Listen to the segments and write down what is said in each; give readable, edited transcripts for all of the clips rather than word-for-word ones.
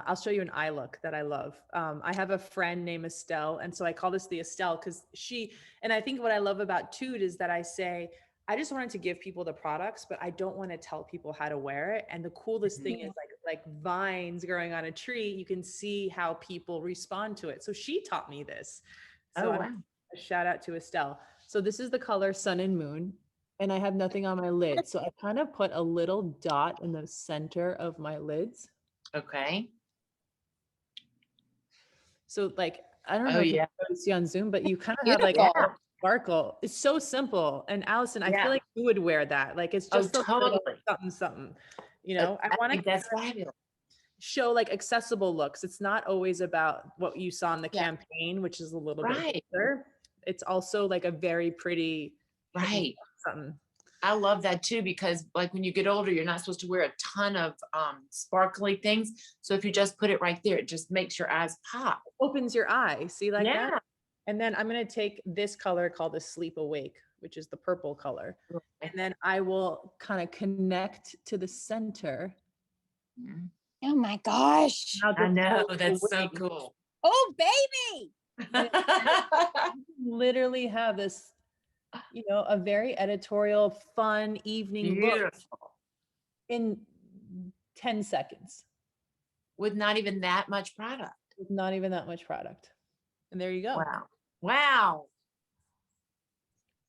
I'll show you an eye look that I love. I have a friend named Estelle, and so I call this the Estelle because and I think what I love about Tude is that I say, I just wanted to give people the products, but I don't want to tell people how to wear it. And the coolest thing is like vines growing on a tree, you can see how people respond to it. So she taught me this. So wow. a shout out to Estelle. So this is the color Sun and Moon, and I have nothing on my lid. So I kind of put a little dot in the center of my lids. Okay. So like, I don't Oh, know if you yeah. can see on Zoom, but you kind of have like a Beautiful. sparkle. It's so simple. And Allison, I Yeah. feel like you would wear that. Like it's Oh, just a little totally. something. You know, I I want think to that's fabulous. show like accessible looks. It's not always about what you saw in the Yeah. campaign, which is a little bit Right. bigger. It's also like a very pretty Right. something. I love that too, because like when you get older, you're not supposed to wear a ton of sparkly things. So if you just put it right there, it just makes your eyes pop. Opens your eye. See like Yeah. that? And then I'm going to take this color called the Sleep Awake, which is the purple color. And then I will kind of connect to the center. Oh my gosh. Now I the know, purple that's so wing. cool. Oh, baby. Literally have this, you know, a very editorial, fun evening look Beautiful. in 10 seconds. With not even that much product. With not even that much product. And there you go. Wow. Wow.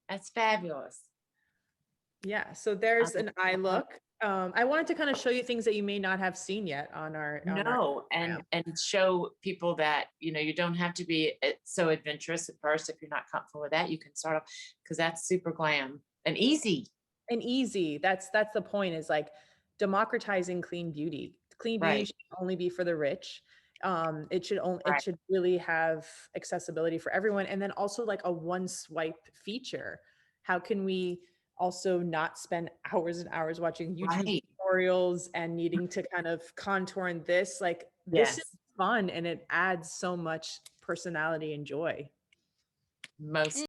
That's fabulous. Yeah. So there's an eye look. I wanted to kind of show you things that you may not have seen yet on our and show people that, you know, you don't have to be so adventurous at first. If you're not comfortable with that, you can start off, because that's super glam and easy. And easy. That's the point, is like democratizing clean beauty. Clean beauty should only be for the rich. It should really have accessibility for everyone. And then also like a one swipe feature. How can we also not spend hours and hours watching YouTube tutorials and needing to kind of contour in this? Like this is fun, and it adds so much personality and joy. Most